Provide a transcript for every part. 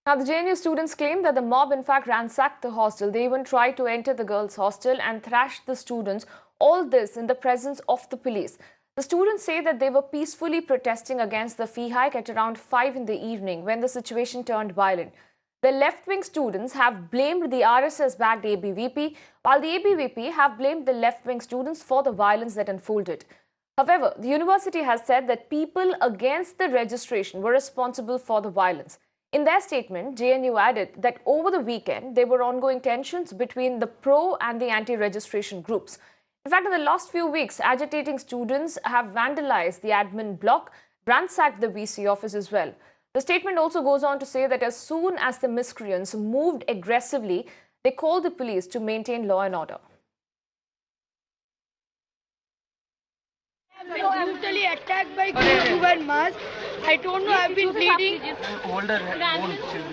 Now, the JNU students claim that the mob in fact ransacked the hostel. They even tried to enter the girls' hostel and thrashed the students. All this in the presence of the police. The students say that they were peacefully protesting against the fee hike at around 5 in the evening when the situation turned violent. The left-wing students have blamed the RSS-backed ABVP, while the ABVP have blamed the left-wing students for the violence that unfolded. However, the university has said that people against the registration were responsible for the violence. In their statement, JNU added that over the weekend, there were ongoing tensions between the pro and the anti-registration groups. In fact, in the last few weeks, agitating students have vandalized the admin block, ransacked the VC office as well. The statement also goes on to say that as soon as the miscreants moved aggressively, they called the police to maintain law and order. I've been brutally attacked by kids who wear masks. I don't know, I've been bleeding.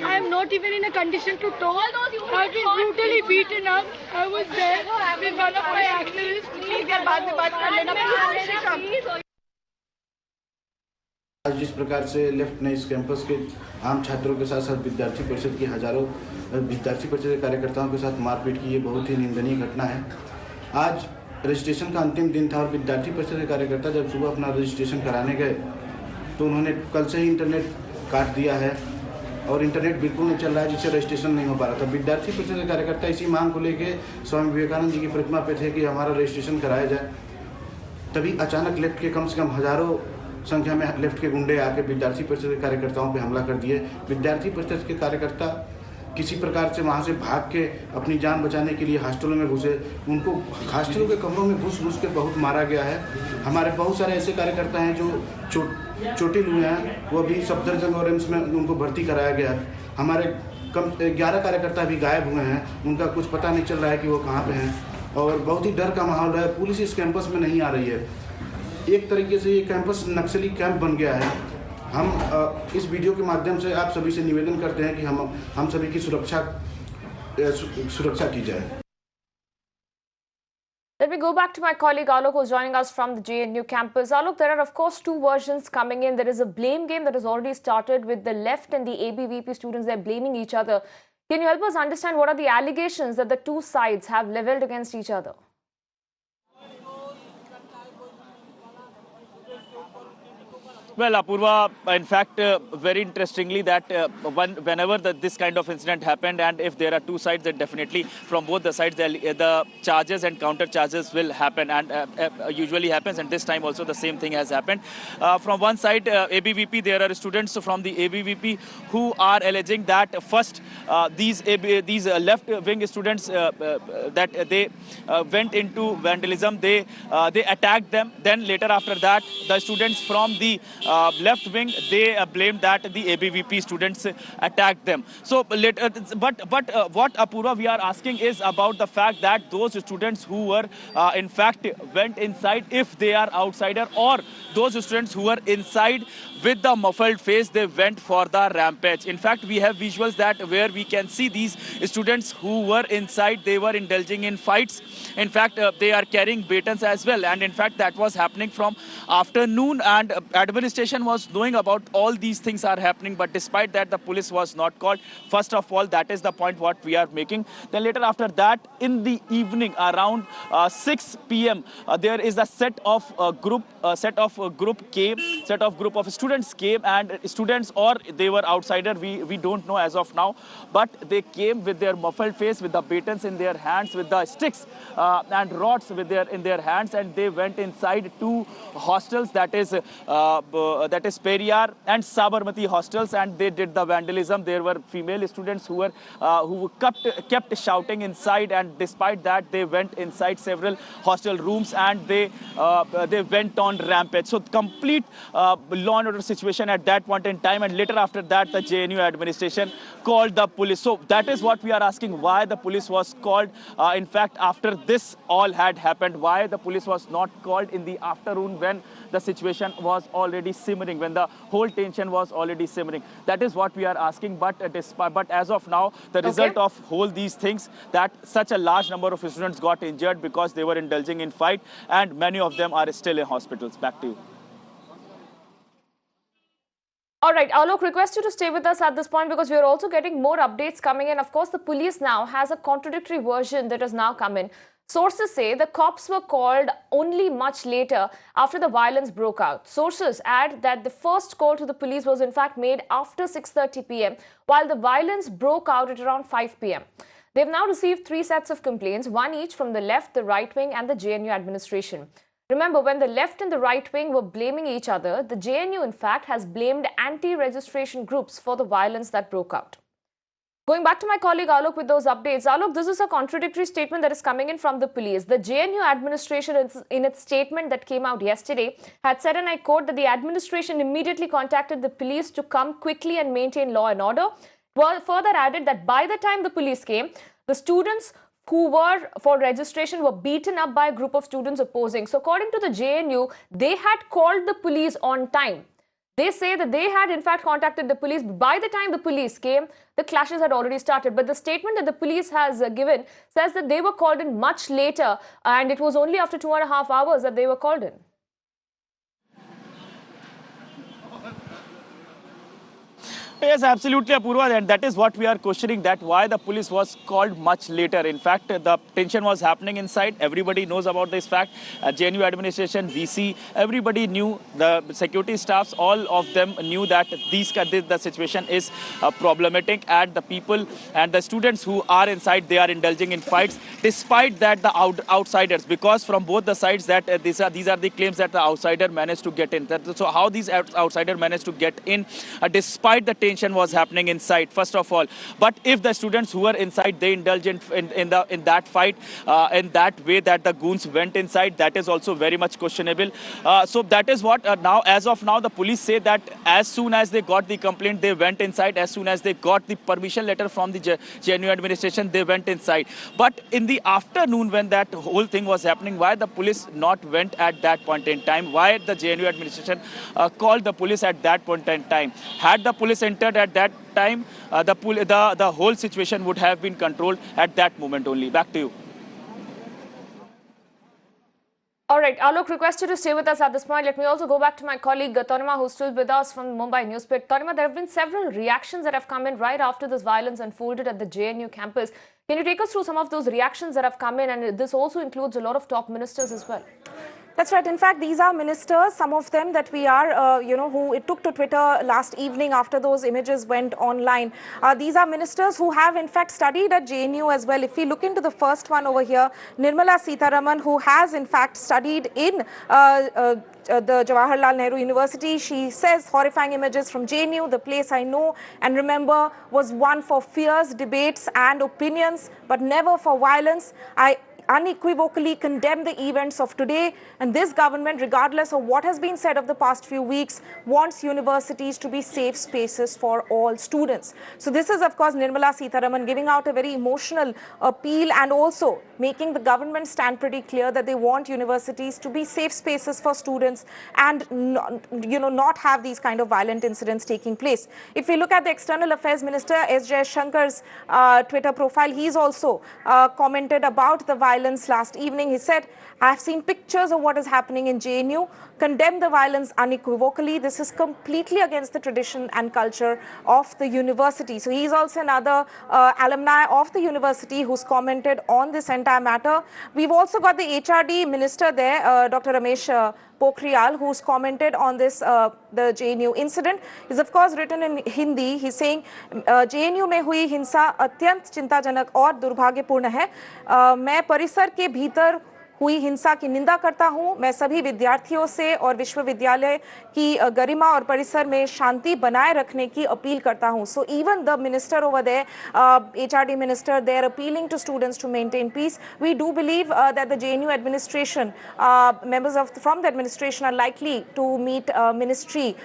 I am not even in a condition to talk. I've been brutally beaten up. I was there with one of my activists. Please, आज जिस प्रकार से left ने इस campus के आम छात्रों के साथ साथ विद्यार्थी परिषद की हजारों विद्यार्थी परिषद के कार्यकर्ताओं के साथ मारपीट की, ये बहुत ही निंदनीय घटना है। आज रजिस्ट्रेशन का अंतिम दिन था और विद्यार्थी परिषद के कार्यकर्ता जब सुबह अपना रजिस्ट्रेशन कराने गए तो उन्होंने कल से ही इंटरनेट काट दिया है और इंटरनेट बिल्कुल नहीं चल रहा है, जिससे रजिस्ट्रेशन नहीं हो पा रहा था। विद्यार्थी परिषद के कार्यकर्ता इसी मांग को लेकर स्वामी विवेकानंद जी की प्रतिमा पे थे कि हमारा रजिस्ट्रेशन कराया जाए। तभी अचानक लेफ्ट के कम से कम हजारों संख्या में लेफ्ट के गुंडे आके विद्यार्थी परिषद के कार्यकर्ताओं पे हमला कर दिए। विद्यार्थी परिषद के कार्यकर्ता किसी प्रकार से वहाँ से भाग के अपनी जान बचाने के लिए हॉस्टलों में घुसे। उनको हॉस्टलों के कमरों में घुस के बहुत मारा गया है। हमारे बहुत सारे ऐसे कार्यकर्ता हैं जो चोटिल हुए हैं, वो अभी सफदरजंग और एम्स में उनको भर्ती कराया गया है। हमारे कम 11 कार्यकर्ता अभी गायब हुए हैं, उनका कुछ पता नहीं चल रहा है कि वो कहाँ पे हैं और बहुत ही डर का माहौल है। पुलिस इस कैंपस में नहीं आ रही है। एक तरीके से ये कैंपस नक्सली कैंप बन गया है। हम इस वीडियो के माध्यम से आप सभी से निवेदन करते हैं कि हम सभी की सुरक्षा की जाए। Let me go back to my colleague Alok, who's joining us from the JNU campus. Alok, there are of course two versions coming in. There is a blame game that has already started with the left and the ABVP students. They're blaming each other. Can you help us understand what are the allegations that the two sides have leveled against each other? Well, Apurva, in fact, very interestingly that whenever this kind of incident happened, and if there are two sides, then definitely from both the sides, the charges and counter charges will happen, and usually happens, and this time also the same thing has happened. From one side, ABVP, there are students from the ABVP who are alleging that first these left-wing students that they went into vandalism, they attacked them. Then later after that, the students from the left wing, they blamed that the ABVP students attacked them. So, but what Apurva we are asking is about the fact that those students who were in fact went inside, if they are outsider, or those students who were inside with the muffled face, they went for the rampage. In fact, we have visuals that where we can see these students who were inside, they were indulging in fights. In fact, they are carrying batons as well. And in fact, that was happening from afternoon, and administration was knowing about all these things are happening. But despite that, the police was not called. First of all, that is the point what we are making. Then later after that, in the evening around 6 p.m., there is a set of group of students came, and students, or they were outsider, we don't know as of now, but they came with their muffled face, with the batons in their hands, with the sticks and rods in their hands, and they went inside two hostels, that is F.I.R and Sabarmati hostels, and they did the vandalism. There were female students who kept shouting inside, and despite that, they went inside several hostel rooms, and they went on rampage. So complete law and order situation at that point in time, and later after that, the JNU administration called the police. So that is what we are asking, why the police was called. In fact, after this all had happened, why the police was not called in the afternoon when the situation was already simmering, when the whole tension was already simmering. That is what we are asking. But as of now, the result of all these things, that such a large number of students got injured because they were indulging in fight, and many of them are still in hospitals. Back to you. All right, Alok, request you to stay with us at this point because we are also getting more updates coming in. Of course, the police now has a contradictory version that has now come in. Sources say the cops were called only much later after the violence broke out. Sources add that the first call to the police was in fact made after 6:30 p.m. while the violence broke out at around 5 p.m. They've now received 3 sets of complaints, one each from the left, the right wing and the JNU administration. Remember, when the left and the right wing were blaming each other, the JNU in fact has blamed anti-registration groups for the violence that broke out. Going back to my colleague Alok with those updates. Alok, this is a contradictory statement that is coming in from the police. The JNU administration, in its statement that came out yesterday, had said, and I quote, that the administration immediately contacted the police to come quickly and maintain law and order. Further added that by the time the police came, the students who were for registration were beaten up by a group of students opposing. So according to the JNU, they had called the police on time. They say that they had in fact contacted the police. By the time the police came, the clashes had already started. But the statement that the police has given says that they were called in much later and it was only after 2.5 hours that they were called in. Yes, absolutely, Apurva, and that is what we are questioning, that why the police was called much later. In fact, the tension was happening inside. Everybody knows about this fact. JNU administration, VC, everybody knew, the security staffs, all of them knew that the situation is problematic, and the people and the students who are inside, they are indulging in fights. Despite that, the outsiders, because from both the sides that these are the claims that the outsider managed to get in. So how these outsider managed to get in despite the tension was happening inside, first of all. But if the students who were inside, they indulge in that fight in that way that the goons went inside, that is also very much questionable. So that is what now, as of now, the police say that as soon as they got the complaint, they went inside. As soon as they got the permission letter from the JNU administration, they went inside. But in the afternoon, when that whole thing was happening, why the police not went at that point in time? Why the JNU administration called the police at that point in time? Had the police entered at that time, the whole situation would have been controlled at that moment only. Back to you. All right, Alok, request you to stay with us at this point. Let me also go back to my colleague Tanima, who's still with us from Mumbai newspaper. Tanima, there have been several reactions that have come in right after this violence unfolded at the JNU campus. Can you take us through some of those reactions that have come in? And this also includes a lot of top ministers as well. That's right. In fact, these are ministers, some of them that we are, who it took to Twitter last evening after those images went online. These are ministers who have, in fact, studied at JNU as well. If we look into the first one over here, Nirmala Sitharaman, who has, in fact, studied in the Jawaharlal Nehru University. She says, horrifying images from JNU, the place I know and remember was one for fierce debates and opinions, but never for violence. I unequivocally condemn the events of today, and this government, regardless of what has been said of the past few weeks, wants universities to be safe spaces for all students. So this is, of course, Nirmala Sitharaman giving out a very emotional appeal and also making the government stand pretty clear that they want universities to be safe spaces for students and not have these kind of violent incidents taking place. If we look at the External Affairs Minister S. Jaishankar's Twitter profile, he's also commented about the violence last evening. He said, I have seen pictures of what is happening in JNU, condemn the violence unequivocally. This is completely against the tradition and culture of the university. So he is also another alumni of the university who's commented on this entire matter. We've also got the HRD minister there, Dr. Ramesh Pokhriyal, who's commented on this, the JNU incident. He's of course written in Hindi. He's saying, JNU में हुई हिंसा अत्यंत चिंताजनक और दुर्भाग्यपूर्ण है. मैं परिसर के भीतर हुई हिंसा की निंदा करता हूं. मैं सभी विद्यार्थियों से और विश्वविद्यालय की गरिमा और परिसर में शांति बनाए रखने की अपील करता हूं. So even the minister over there, HRD minister, they are appealing to students to maintain peace. We do believe that the JNU administration, members from the administration are likely to meet ministry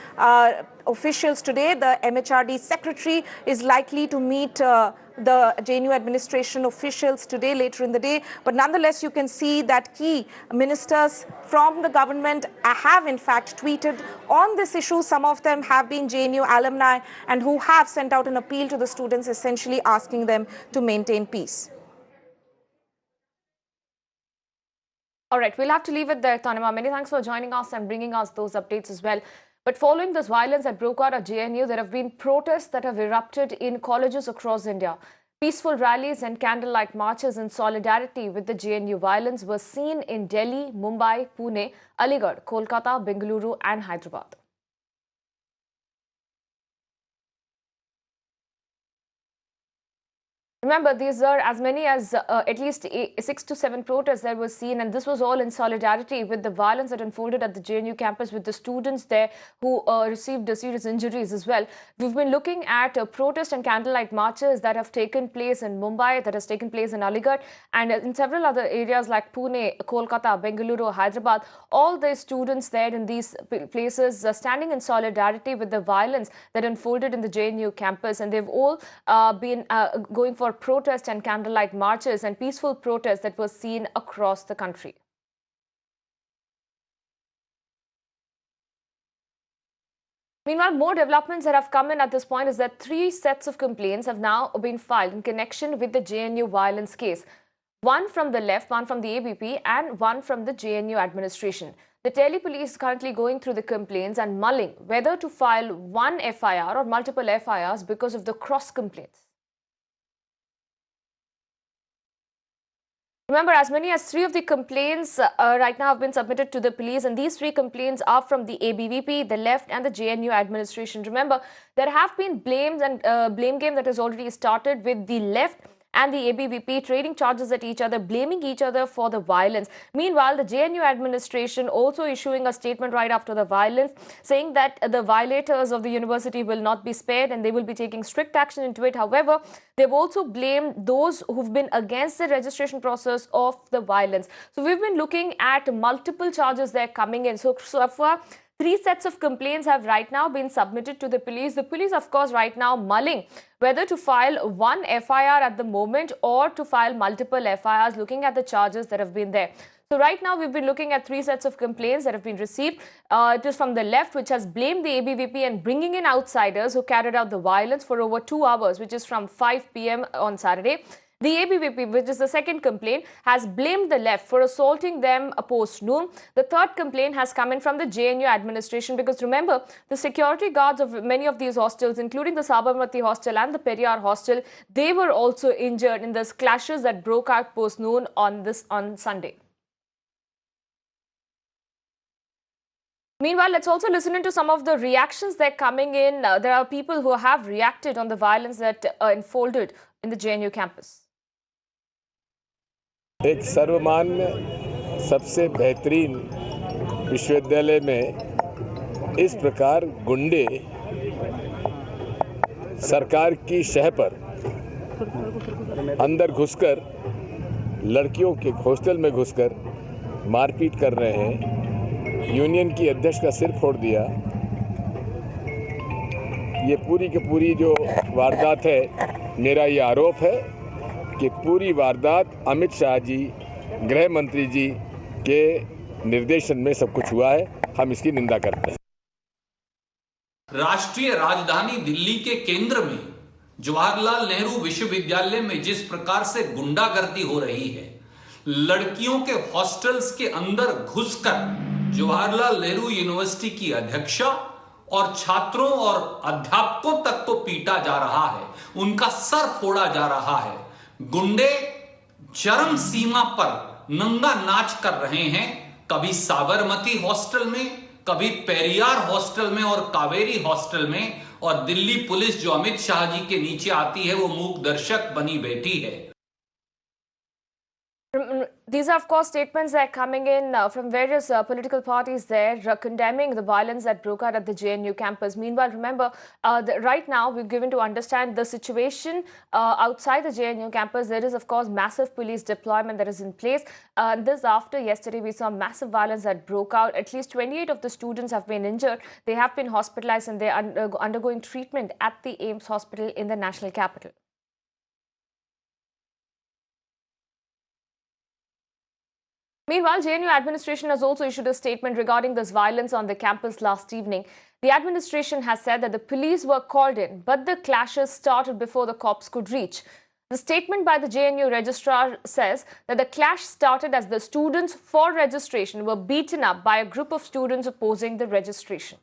officials today. The MHRD secretary is likely to meet the JNU administration officials today, later in the day. But nonetheless, you can see that key ministers from the government have in fact tweeted on this issue. Some of them have been JNU alumni and who have sent out an appeal to the students, essentially asking them to maintain peace. All right, we'll have to leave it there, Tanima. Many thanks for joining us and bringing us those updates as well. But following this violence that broke out at JNU, there have been protests that have erupted in colleges across India. Peaceful rallies and candlelight marches in solidarity with the JNU violence were seen in Delhi, Mumbai, Pune, Aligarh, Kolkata, Bengaluru and Hyderabad. Remember, these are as many as at least 6 to 7 protests that were seen, and this was all in solidarity with the violence that unfolded at the JNU campus with the students there who received serious injuries as well. We've been looking at protest and candlelight marches that have taken place in Mumbai, that has taken place in Aligarh, and in several other areas like Pune, Kolkata, Bengaluru, Hyderabad. All the students there in these places standing in solidarity with the violence that unfolded in the JNU campus, and they've all been going for protest and candlelight marches and peaceful protests that were seen across the country. Meanwhile, more developments that have come in at this point is that 3 sets of complaints have now been filed in connection with the JNU violence case. One from the left, one from the ABVP and one from the JNU administration. The Delhi police is currently going through the complaints and mulling whether to file one FIR or multiple FIRs because of the cross complaints. Remember, as many as 3 of the complaints right now have been submitted to the police, and these 3 complaints are from the ABVP, the left and the JNU administration. Remember, there have been blames and blame game that has already started with the left and the ABVP trading charges at each other, blaming each other for the violence. Meanwhile, the JNU administration also issuing a statement right after the violence, saying that the violators of the university will not be spared and they will be taking strict action into it. However, they've also blamed those who've been against the registration process of the violence. So we've been looking at multiple charges there coming in. So far, 3 sets of complaints have right now been submitted to the police. The police, of course, right now mulling whether to file one FIR at the moment or to file multiple FIRs, looking at the charges that have been there. So right now, we've been looking at 3 sets of complaints that have been received. It is from the left, which has blamed the ABVP and bringing in outsiders who carried out the violence for over 2 hours, which is from 5 p.m. on Saturday. The ABVP, which is the second complaint, has blamed the left for assaulting them post-noon. The third complaint has come in from the JNU administration because remember, the security guards of many of these hostels, including the Sabarmati hostel and the Periyar hostel, they were also injured in these clashes that broke out post-noon on Sunday. Meanwhile, let's also listen into some of the reactions that are coming in. There are people who have reacted on the violence that unfolded in the JNU campus. एक सर्वमान्य सबसे बेहतरीन विश्वविद्यालय में इस प्रकार गुंडे सरकार की शह पर अंदर घुसकर लड़कियों के हॉस्टल में घुसकर मारपीट कर रहे हैं। यूनियन की अध्यक्ष का सिर फोड़ दिया। ये पूरी की पूरी जो वारदात है, मेरा ये आरोप है कि पूरी वारदात अमित शाह जी, गृह मंत्री जी के निर्देशन में सब कुछ हुआ है। हम इसकी निंदा करते हैं। राष्ट्रीय राजधानी दिल्ली के केंद्र में जवाहरलाल नेहरू विश्वविद्यालय में जिस प्रकार से गुंडागर्दी हो रही है, लड़कियों के हॉस्टल्स के अंदर घुसकर जवाहरलाल नेहरू यूनिवर्सिटी की अध्यक्षा और छात्रों और अध्यापकों तक को पीटा जा रहा है, उनका सर फोड़ा जा रहा है। गुंडे चरम सीमा पर नंगा नाच कर रहे हैं, कभी साबरमती हॉस्टल में, कभी पेरियार हॉस्टल में और कावेरी हॉस्टल में, और दिल्ली पुलिस जो अमित शाह जी के नीचे आती है वो मूक दर्शक बनी बैठी है। These are, of course, statements that are coming in from various political parties there condemning the violence that broke out at the JNU campus. Meanwhile, remember, right now we've given to understand the situation outside the JNU campus. There is, of course, massive police deployment that is in place. This after yesterday, we saw massive violence that broke out. At least 28 of the students have been injured. They have been hospitalized and they are undergoing treatment at the AIIMS hospital in the national capital. Meanwhile, JNU administration has also issued a statement regarding this violence on the campus last evening. The administration has said that the police were called in, but the clashes started before the cops could reach. The statement by the JNU registrar says that the clash started as the students for registration were beaten up by a group of students opposing the registration.